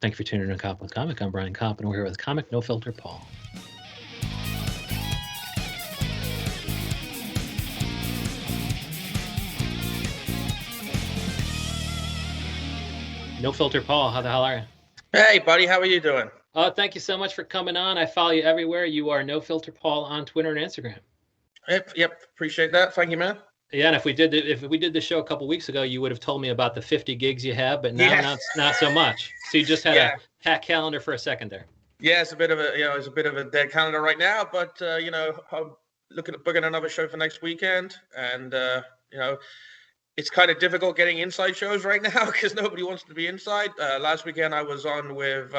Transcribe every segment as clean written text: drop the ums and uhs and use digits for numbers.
Thank you for tuning in to Koppen Comic. I'm Brian Koppen. We're here with Comic No Filter Paul. No Filter Paul, how the hell are you? Hey, buddy, how are you doing? Thank you so much for coming on. I follow you everywhere. You are No Filter Paul on Twitter and Instagram. Yep, appreciate that. Thank you, man. Yeah, and if we did the show a couple weeks ago, you would have told me about the 50 gigs you have, but now not so much. So you just had a packed calendar for a second there. Yeah, it's a bit of a dead calendar right now, but I'm looking at booking another show for next weekend, and it's kind of difficult getting inside shows right now because nobody wants to be inside. Last weekend I was on with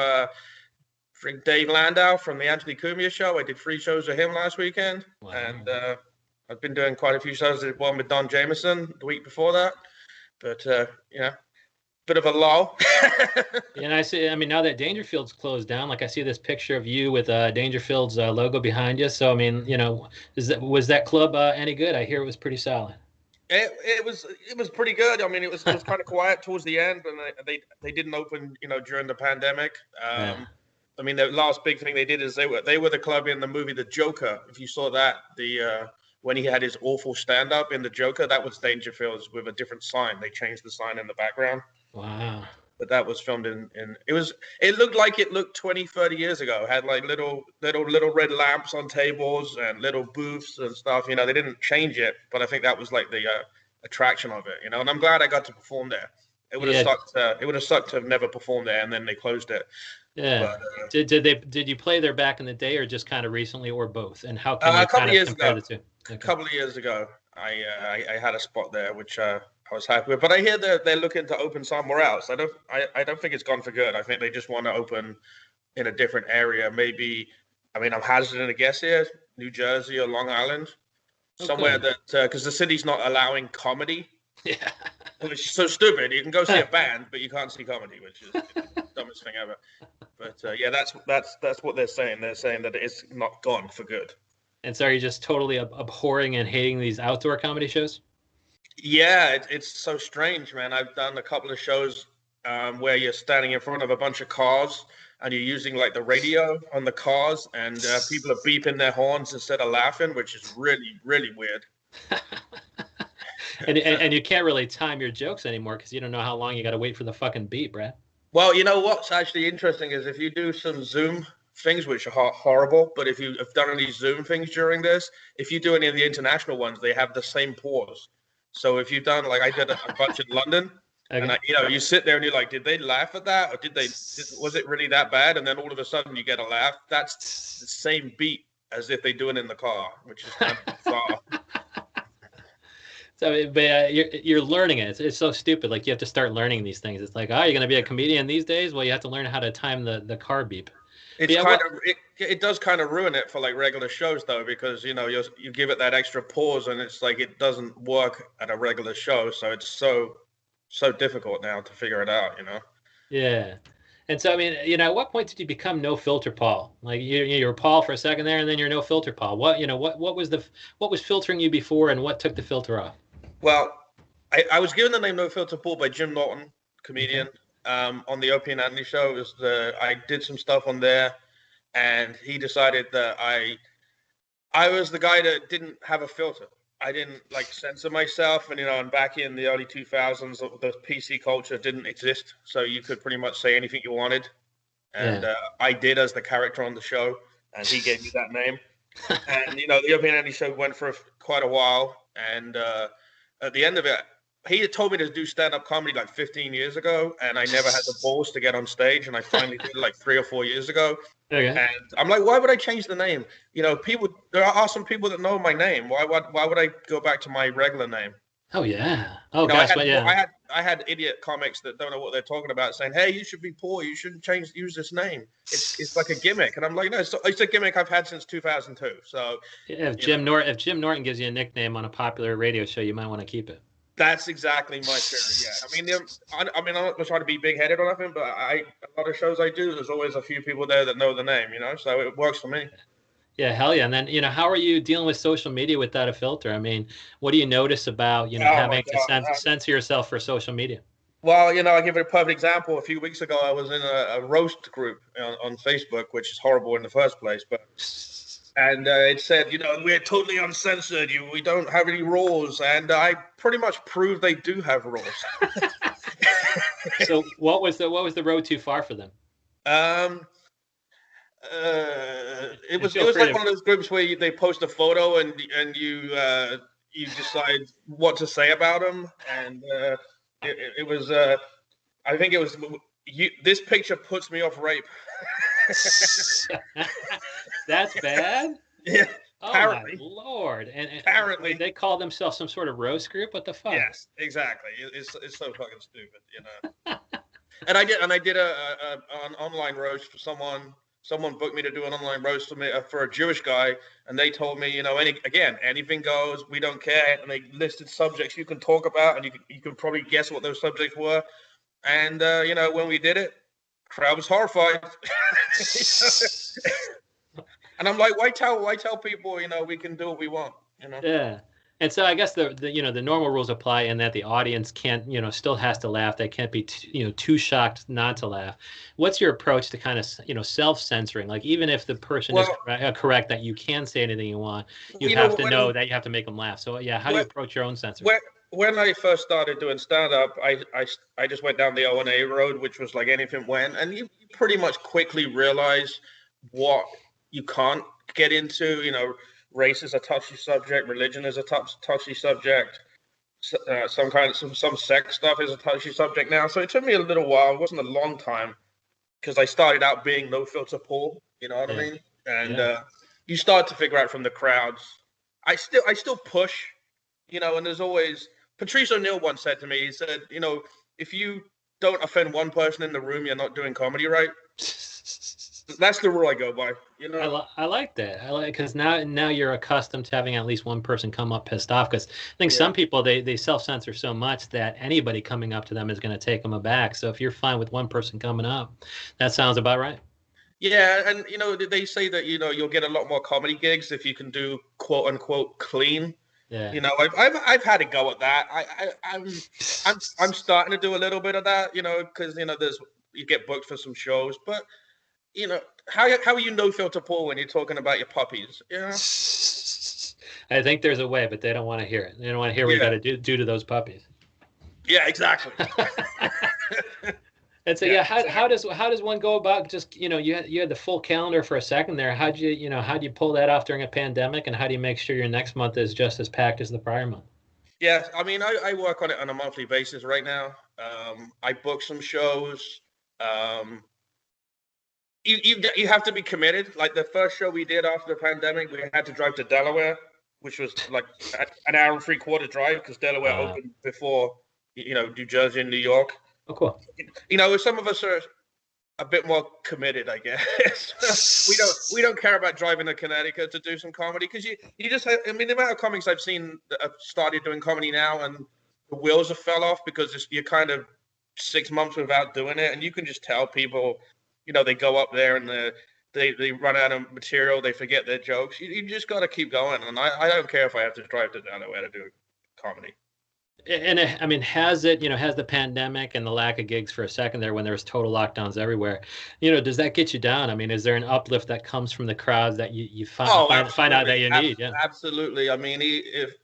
Dave Landau from the Anthony Cumia show. I did 3 shows with him last weekend, and I've been doing quite a few shows. I did one with Don Jameson the week before that, but bit of a lull. And I see. I mean, now that Dangerfield's closed down, like I see this picture of you with Dangerfield's logo behind you. So I mean, was that club any good? I hear it was pretty solid. It was pretty good. I mean, it was kind of quiet towards the end, and they didn't open during the pandemic. I mean, the last big thing they did is they were the club in the movie The Joker. If you saw that, when he had his awful stand-up in The Joker, that was Dangerfield's with a different sign. They changed the sign in the background. Wow. But that was filmed it looked like it looked 20, 30 years ago. It had like little red lamps on tables and little booths and stuff. They didn't change it, but I think that was like the attraction of it, and I'm glad I got to perform there. It would have sucked to have never performed there and then they closed it. Yeah. But, did you play there back in the day or just kind of recently or both? And how can you kind of compare the two? Okay. A couple of years ago, I had a spot there, which I was happy with. But I hear they're looking to open somewhere else. I don't think it's gone for good. I think they just want to open in a different area. Maybe, I mean, I'm hazarding a guess here, New Jersey or Long Island, somewhere that because the city's not allowing comedy. Yeah. Which is so stupid. You can go see a band, but you can't see comedy, which is the dumbest thing ever. But that's what they're saying. They're saying that it's not gone for good. And so are you just totally abhorring and hating these outdoor comedy shows? Yeah, it's so strange, man. I've done a couple of shows where you're standing in front of a bunch of cars and you're using like the radio on the cars and people are beeping their horns instead of laughing, which is really, really weird. and you can't really time your jokes anymore because you don't know how long you got to wait for the fucking beep, Brad. Well, you know what's actually interesting is if you do some Zoom things, which are horrible, but if you have done any Zoom things during this, if you do any of the international ones, they have the same pause. So if you've done, like I did a bunch in London, and you sit there and you're like, did they laugh at that? Or was it really that bad? And then all of a sudden you get a laugh. That's the same beat as if they do it in the car, which is kind of bizarre. So, but you're learning it. It's so stupid. Like you have to start learning these things. It's like, you're going to be a comedian these days? Well, you have to learn how to time the car beep. It does kind of ruin it for like regular shows though, because you give it that extra pause and it's like it doesn't work at a regular show, so it's so difficult now to figure it out. Yeah. And so I mean, at what point did you become No Filter Paul? Like you were Paul for a second there, and then you're No Filter Paul. What was filtering you before, and what took the filter off? Well, I was given the name No Filter Paul by Jim Norton, comedian. On the Opie and Anthony show, I did some stuff on there, and he decided that I was the guy that didn't have a filter. I didn't like censor myself, and back in the early 2000s, the PC culture didn't exist, so you could pretty much say anything you wanted, and I did as the character on the show, and he gave me that name, and the Opie and Anthony show went for quite a while, and at the end of it, he had told me to do stand-up comedy like 15 years ago, and I never had the balls to get on stage, and I finally did it like 3 or 4 years ago. Okay. And I'm like, why would I change the name? There are some people that know my name. Why would I go back to my regular name? Oh yeah. Oh gosh, I had idiot comics that don't know what they're talking about saying, "Hey, you should be Paul. You shouldn't use this name. It's like a gimmick." And I'm like, no, it's a gimmick I've had since 2002. So if Jim Norton gives you a nickname on a popular radio show, you might want to keep it. That's exactly my theory. Yeah, I mean, I'm not trying to be big-headed or nothing, but a lot of shows I do, there's always a few people there that know the name, so it works for me. Yeah, hell yeah. And then, how are you dealing with social media without a filter? I mean, what do you notice about, having to censor yourself for social media? Well, I'll give it a perfect example. A few weeks ago, I was in a roast group on Facebook, which is horrible in the first place. And it said, we're totally uncensored. We don't have any rules. And I pretty much proved they do have rules. So what was the road too far for them? Um, it And was feel free like to. one of those groups where they post a photo and you decide what to say about them. And it was I think it was this picture puts me off rape. That's bad. Yeah, Oh my apparently. Lord! And Apparently. they call themselves some sort of roast group. What the fuck? Yes, exactly. It's so fucking stupid. And I did an online roast for someone. Someone booked me to do an online roast for a Jewish guy, and they told me, anything goes. We don't care. And they listed subjects you can talk about, and you can probably guess what those subjects were. And when we did it, crowd was horrified. And I'm like, why tell people, we can do what we want, Yeah. And so I guess the normal rules apply in that the audience can't, still has to laugh. They can't be too shocked not to laugh. What's your approach to kind of, self-censoring? Like even if the person is Well, correct that you can say anything you want, you you have know, to know when that you have to make them laugh. So yeah, how do you approach your own censoring? when when I first started doing stand up, I just went down the O&A road, which was like anything went, and you pretty much quickly realize what you can't get into. Race is a touchy subject, religion is a touchy subject, some sex stuff is a touchy subject now. So it took me a little while. It wasn't a long time because I started out being no filter Paul. You know what I Yeah. mean? And Yeah. you start to figure out from the crowds. I still push, and there's always Patrice O'Neill once said to me, he said, if you don't offend one person in the room, you're not doing comedy right. That's the rule I go by. I like that. I like because now you're accustomed to having at least one person come up pissed off. Because I think Yeah. some people they self censor so much that anybody coming up to them is going to take them aback. So if you're fine with one person coming up, that sounds about right. Yeah, and they say that you'll get a lot more comedy gigs if you can do quote unquote clean. Yeah. I've had a go at that. I'm starting to do a little bit of that, because there's you get booked for some shows, but how are you no filter Paul when you're talking about your puppies? Yeah. I think there's a way, but they don't want to hear it. They don't want to hear what you got Yeah. to do to those puppies. Yeah, exactly. And so Yeah, how does one go about just you had the full calendar for a second there. How'd you pull that off during a pandemic, and how do you make sure your next month is just as packed as the prior month? Yeah, I mean, I work on it on a monthly basis right now. I book some shows. Um, you have to be committed. Like the first show we did after the pandemic, we had to drive to Delaware, which was like an hour and three-quarter drive because Delaware opened before New Jersey and New York. Oh, cool. Some of us are a bit more committed, I guess. we don't care about driving to Connecticut to do some comedy because you just have, I mean, the amount of comics I've seen that have started doing comedy now and the wheels have fell off because you're kind of 6 months without doing it, and you can just tell people, they go up there and they run out of material, they forget their jokes. You just got to keep going, and I don't care if I have to drive to Delaware to do comedy. And I mean, has the pandemic and the lack of gigs for a second there when there was total lockdowns everywhere, does that get you down? I mean, is there an uplift that comes from the crowds that you find out that you need? Yeah. Absolutely. I mean,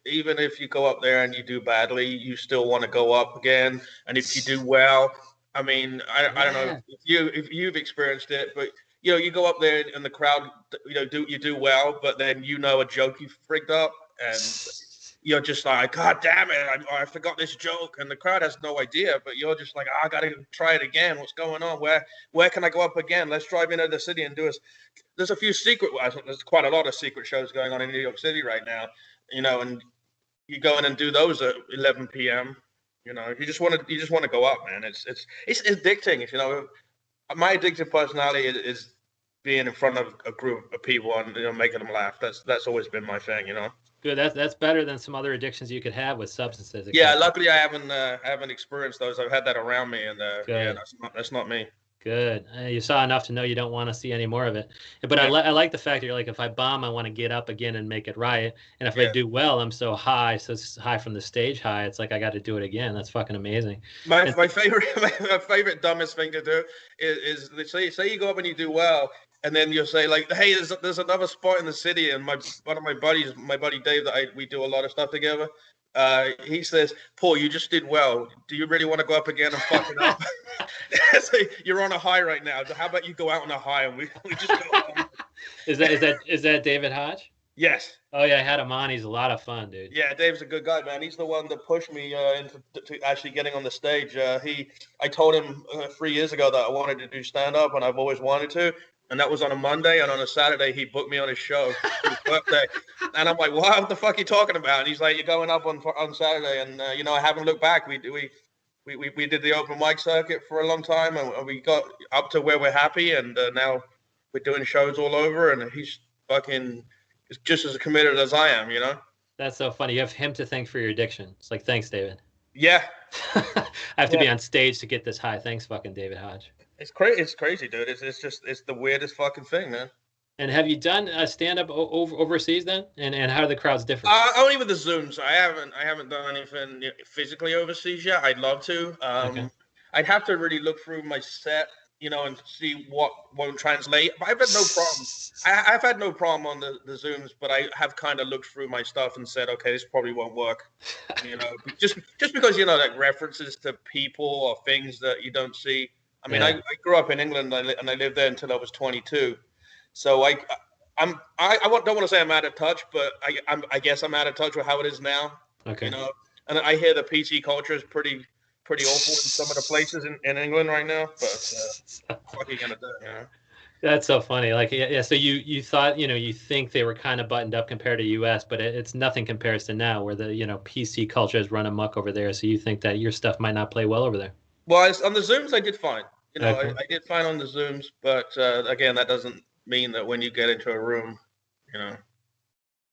even if you go up there and you do badly, you still want to go up again. And if you do well, I mean, I don't know if you've experienced it, but you go up there and the crowd, do well, but then a joke you frigged up and you're just like, God damn it, I forgot this joke. And the crowd has no idea, but you're just like, I got to try it again. What's going on? Where can I go up again? Let's drive into the city and do it. There's a few there's quite a lot of secret shows going on in New York City right now, and you go in and do those at 11 p.m. You just want to go up, man. It's addicting. My addictive personality is being in front of a group of people and making them laugh. That's always been my thing. Good. That's better than some other addictions you could have with substances. Yeah, luckily I haven't experienced those. I've had that around me, and yeah, that's not me. Good. You saw enough to know you don't want to see any more of it. But Yeah, I like the fact that you're like, if I bomb, I want to get up again and make it right. And if I yeah. do well, I'm so high, so it's high from the stage high. It's like I got to do it again. That's fucking amazing. And My favorite my favorite dumbest thing to do is say you go up and you do well, and then you'll say like, hey, there's another spot in the city, and one of my buddies, my buddy Dave, that we do a lot of stuff together. He says, Paul, you just did well. Do you really want to go up again and fuck it up? So you're on a high right now. How about you go out on a high and we just go on? is that David Hodge? Yes. Oh yeah, I had him on. He's a lot of fun, dude. Yeah, Dave's a good guy, man. He's the one that pushed me into actually getting on the stage. I told him 3 years ago that I wanted to do stand up, and I've always wanted to. And that was on a Monday, and on a Saturday he booked me on his show, his birthday. And I'm like, "What the fuck are you talking about?" And he's like, "You're going up on Saturday," and I haven't looked back. We did the open mic circuit for a long time, and we got up to where we're happy, and now we're doing shows all over, and he's fucking just as committed as I am, That's so funny. You have him to thank for your addiction. It's like, thanks, David. Yeah. I have to be on stage to get this high. Thanks, fucking David Hodge. It's crazy. It's crazy, dude. It's the weirdest fucking thing, man. And have you done a stand up overseas then? And how do the crowds differ? Only with the Zooms. I haven't done anything physically overseas yet. I'd love to. Okay. I'd have to really look through my set, and see what won't translate. But I've had no problem. I've had no problem on the Zooms, but I have kind of looked through my stuff and said, okay, this probably won't work. Just because like references to people or things that you don't see. I mean, I grew up in England and I lived there until I was 22. So I don't want to say I'm out of touch, but I guess I'm out of touch with how it is now. Okay. And I hear the PC culture is pretty awful in some of the places in England right now. But what are you gonna do? That's so funny. Like, yeah. So you thought, you think they were kind of buttoned up compared to U.S., but it's nothing compares to now, where the PC culture has run amok over there. So you think that your stuff might not play well over there? Well, on the Zooms, I did fine. Okay. I did fine on the Zooms, but again, that doesn't mean that when you get into a room,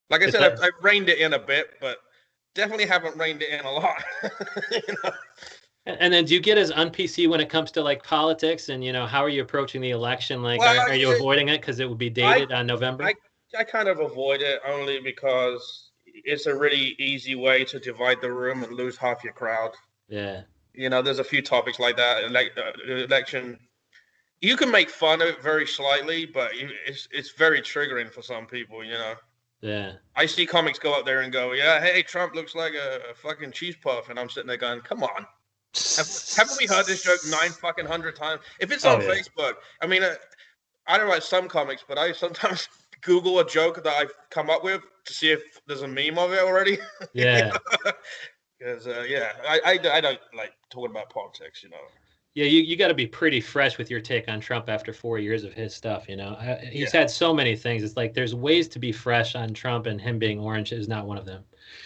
like I said, I've reined it in a bit, but definitely haven't reined it in a lot. And then do you get as un-PC when it comes to like politics and, how are you approaching the election? Like, are you avoiding it because it would be dated on November? I kind of avoid it only because it's a really easy way to divide the room and lose half your crowd. Yeah. There's a few topics like that, like election. You can make fun of it very slightly, but it's very triggering for some people, Yeah. I see comics go up there and go, yeah, hey, Trump looks like a fucking cheese puff. And I'm sitting there going, come on. Haven't we heard this joke 900 times? If it's on Facebook, I mean, I don't write some comics, but I sometimes Google a joke that I've come up with to see if there's a meme of it already. Yeah. Because, I don't like talking about politics, Yeah, you got to be pretty fresh with your take on Trump after 4 years of his stuff. He's had so many things. It's like there's ways to be fresh on Trump, and him being orange is not one of them.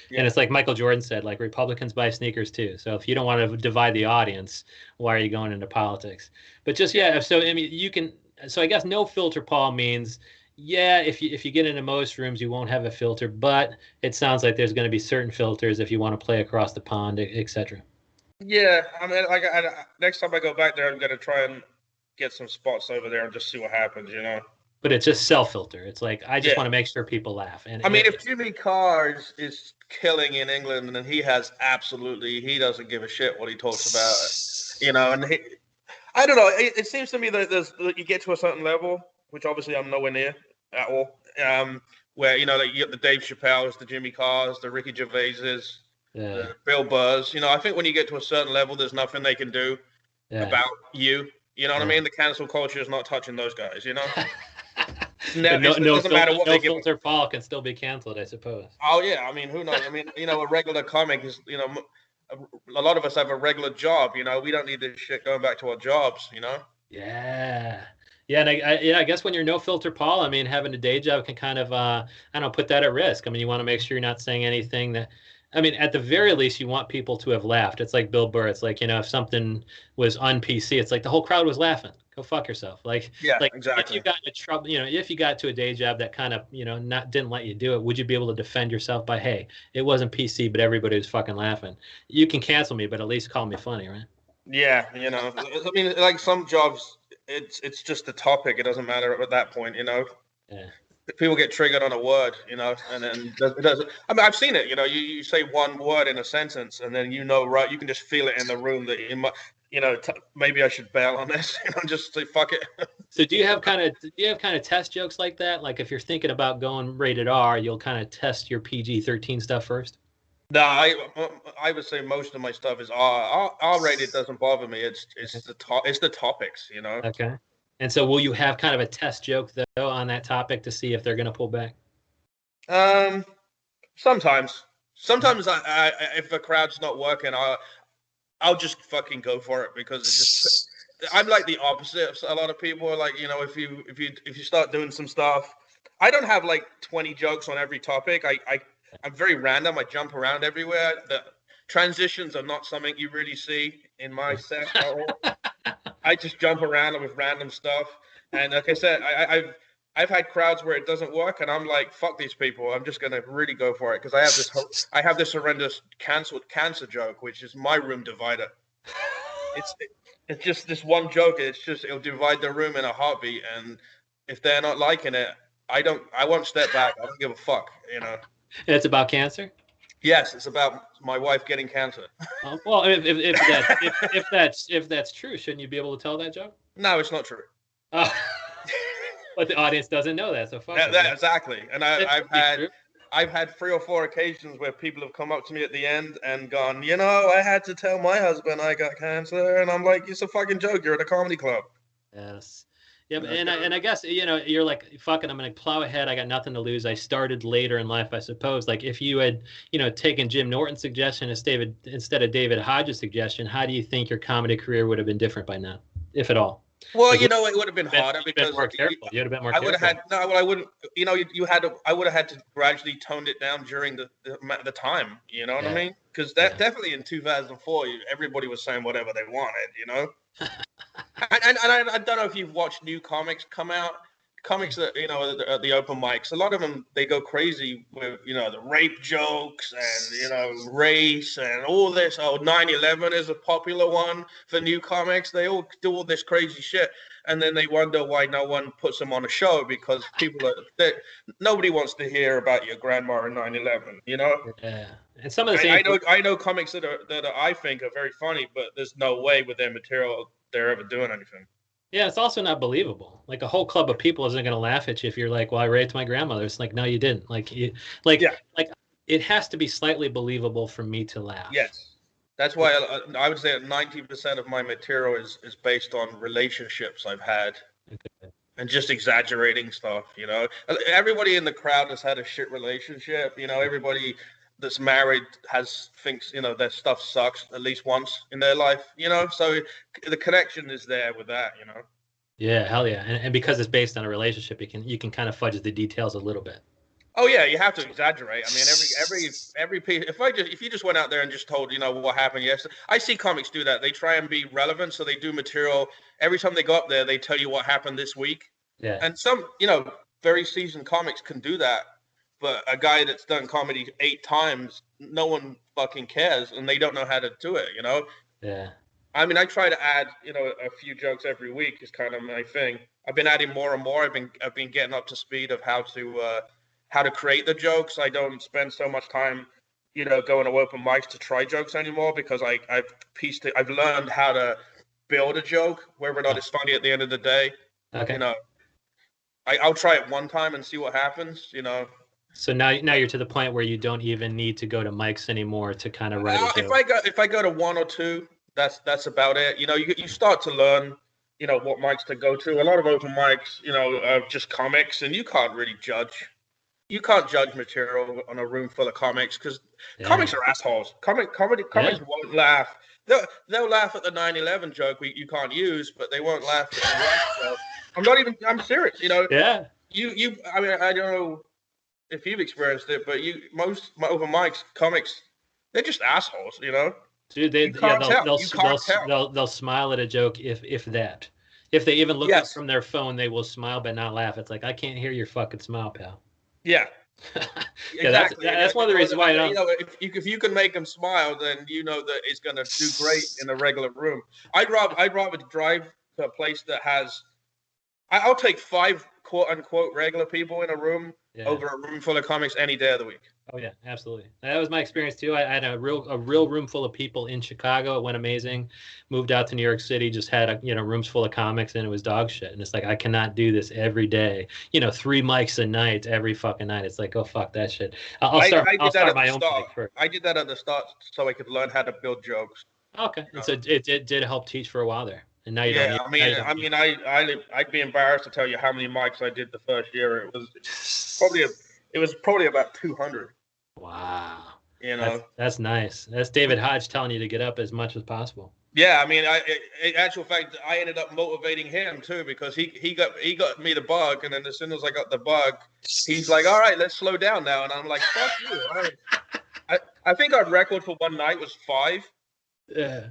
Yeah. And it's like Michael Jordan said, like Republicans buy sneakers too. So if you don't want to divide the audience, why are you going into politics? But just so I mean, you can. So I guess no filter, Paul, means if you get into most rooms, you won't have a filter. But it sounds like there's going to be certain filters if you want to play across the pond, etc. Yeah, I mean, like next time I go back there, I'm gonna try and get some spots over there and just see what happens, But it's just self-filter. It's like I just want to make sure people laugh. And I mean, if Jimmy Carr is killing in England, and he doesn't give a shit what he talks about, and I don't know. It seems to me that you get to a certain level, which obviously I'm nowhere near at all. Where you get the Dave Chappelle's, the Jimmy Carr's, the Ricky Gervais's. Yeah. Bill Burr's. I think when you get to a certain level, there's nothing they can do about you. You know what I mean? The cancel culture is not touching those guys. It doesn't matter what they give. Filter Paul can still be canceled, I suppose. Oh yeah, I mean, who knows? I mean, a regular comic is, a lot of us have a regular job. We don't need this shit going back to our jobs. Yeah. Yeah, and I guess when you're no filter Paul, I mean, having a day job can kind of, put that at risk. I mean, you want to make sure you're not saying anything that. I mean, at the very least, you want people to have laughed. It's like Bill Burr. It's like, if something was on PC, it's like the whole crowd was laughing. Go fuck yourself. Exactly. If you got into trouble, if you got to a day job that kind of, didn't let you do it, would you be able to defend yourself by, hey, it wasn't PC, but everybody was fucking laughing? You can cancel me, but at least call me funny, right? Yeah, I mean, like some jobs, it's just the topic. It doesn't matter at that point, you know. Yeah. People get triggered on a word, you know, and then it doesn't. I mean, I've seen it. You know, you say one word in a sentence, and then you know, right? You can just feel it in the room that you might, you know, maybe I should bail on this. You know, just say fuck it. So do you have kind of test jokes like that? Like if you're thinking about going rated R, you'll kind of test your PG-13 stuff first? No, I would say most of my stuff is R rated. Doesn't bother me. It's the topics, you know. Okay. And so will you have kind of a test joke though on that topic to see if they're going to pull back? Um, sometimes if the crowd's not working, I'll just fucking go for it because it just. I'm like the opposite of a lot of people. Like, you know, if you start doing some stuff, I don't have like 20 jokes on every topic. I'm very random. I jump around everywhere. The transitions are not something you really see in my set at all. I just jump around with random stuff. And like I said, I've had crowds where it doesn't work, and I'm like, fuck these people. I'm just gonna really go for it because I have this horrendous cancer joke, which is my room divider. It's just this one joke. It'll divide the room in a heartbeat, and if they're not liking it, I won't step back. I don't give a fuck, you know. It's about cancer? Yes, it's about my wife getting cancer. Well, if that's true, shouldn't you be able to tell that joke? No, it's not true. Oh. But the audience doesn't know that, so fuck it. Exactly. And I've had 3 or 4 occasions where people have come up to me at the end and gone, you know, I had to tell my husband I got cancer, and I'm like, it's a fucking joke. You're at a comedy club. Yes. Yeah, and I guess, you know, you're like, fucking, I'm going to plow ahead. I got nothing to lose. I started later in life, I suppose. Like if you had, you know, taken Jim Norton's suggestion instead of David Hodges' suggestion, how do you think your comedy career would have been different by now, if at all? Well, like, you know, it would have been harder because more careful. You'd have been more careful. I would have had no. Well, I wouldn't. You know, I would have had to gradually toned it down during the time. You know what I mean? Because definitely in 2004, everybody was saying whatever they wanted. You know. and I don't know if you've watched new comics come out. Comics that, you know, at the open mics, a lot of them, they go crazy with, you know, the rape jokes and, you know, race and all this. 9/11 is a popular one for new comics. They all do all this crazy shit, and then they wonder why no one puts them on a show because nobody wants to hear about your grandma in 9/11. You know. Yeah. And some of the same. I know comics that I think are very funny, but there's no way with their material they're ever doing anything. Yeah, it's also not believable. Like a whole club of people isn't going to laugh at you if you're like, "Well, I raped my grandmother." It's like, no, you didn't. Like it has to be slightly believable for me to laugh. Yes, that's why I would say that 90% of my material is based on relationships I've had, and just exaggerating stuff. You know, everybody in the crowd has had a shit relationship. You know, everybody that's married thinks, you know, their stuff sucks at least once in their life, you know, so the connection is there with that, you know. Yeah, hell yeah. And because it's based on a relationship, you can kind of fudge the details a little bit. Oh yeah, you have to exaggerate. I mean, every piece. If you just went out there and just told, you know, what happened yesterday, I see comics do that. They try and be relevant, so they do material every time they go up there. They tell you what happened this week. Yeah. And some, you know, very seasoned comics can do that. But a guy that's done comedy 8 times, no one fucking cares, and they don't know how to do it, you know? Yeah. I mean, I try to add, you know, a few jokes every week is kind of my thing. I've been adding more and more. I've been getting up to speed of how to create the jokes. I don't spend so much time, you know, going to open mics to try jokes anymore because I've learned how to build a joke, whether or not it's funny at the end of the day. Okay. You know, I'll try it one time and see what happens, you know. So now you're to the point where you don't even need to go to mics anymore to kind of write a joke. If I go to 1 or 2, that's about it. You know, you start to learn, you know, what mics to go to. A lot of open mics, you know, are just comics, and you can't really judge. You can't judge material on a room full of comics because comics are assholes. Comics won't laugh. They'll laugh at the 9/11 joke you can't use, but they won't laugh at the rest joke. I'm serious. You know. Yeah. I mean, I don't know if you've experienced it, but most open mics, comics, they're just assholes, you know. Dude, they'll smile at a joke if that. If they even look up from their phone, they will smile but not laugh. It's like, I can't hear your fucking smile, pal. Yeah. Exactly. That's one of the reasons why I don't. You know, if you can make them smile, then you know that it's going to do great in a regular room. I'd rather drive to a place that has. I'll take 5 quote unquote regular people in a room over a room full of comics any day of the week. Oh yeah, absolutely. That was my experience too. I had a real room full of people in Chicago. It went amazing. Moved out to New York City, just had rooms full of comics, and it was dog shit. And it's like I cannot do this every day. 3 mics a night, every fucking night. It's like, oh fuck that shit. I'll start my own mic first. I did that at the start so I could learn how to build jokes. Okay, and so it did help teach for a while there, and now you don't. I'd be embarrassed to tell you how many mics I did the first year. It was probably about 200. Wow. That's nice. That's David Hodge telling you to get up as much as possible. Yeah, I mean, in actual fact, I ended up motivating him too because he got me the bug, and then as soon as I got the bug, he's like, "All right, let's slow down now," and I'm like, "Fuck you!" I think our record for one night was 5. Yeah.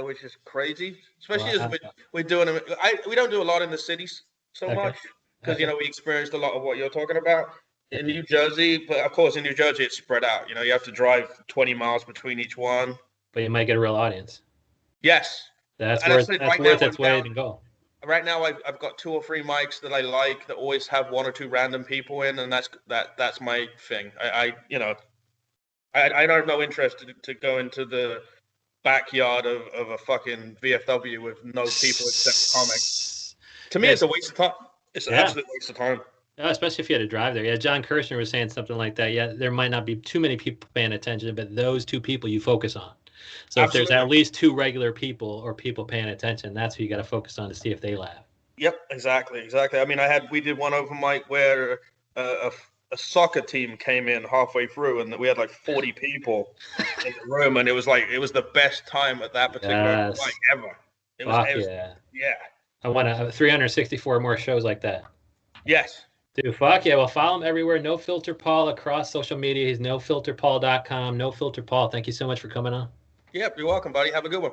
Which is crazy, especially as we're doing them. We don't do a lot in the cities so much because we experienced a lot of what you're talking about in New Jersey. But of course, in New Jersey, it's spread out. You have to drive 20 miles between each one. But you might get a real audience. Yes, that's worth its weight in gold. Right now, I've got 2 or 3 mics that I like that always have 1 or 2 random people in, and that's my thing. I have no interest to go into the backyard of a fucking VFW with no people except comics. To me, it's a waste of time. It's an absolute waste of time. Especially if you had to drive there. Yeah, John Kirshner was saying something like that. Yeah, there might not be too many people paying attention, but those 2 people you focus on. So if there's at least 2 regular people or people paying attention, that's who you got to focus on to see if they laugh. Yep, exactly. I mean, we did one open mic where a soccer team came in halfway through, and we had like 40 people in the room, and it was the best time at that particular mic ever. Yeah. I want 364 more shows like that. Yes. Dude, fuck yeah. Well, follow him everywhere. No Filter Paul across social media. He's nofilterpaul.com. No Filter Paul. Thank you so much for coming on. Yep, you're welcome, buddy. Have a good one.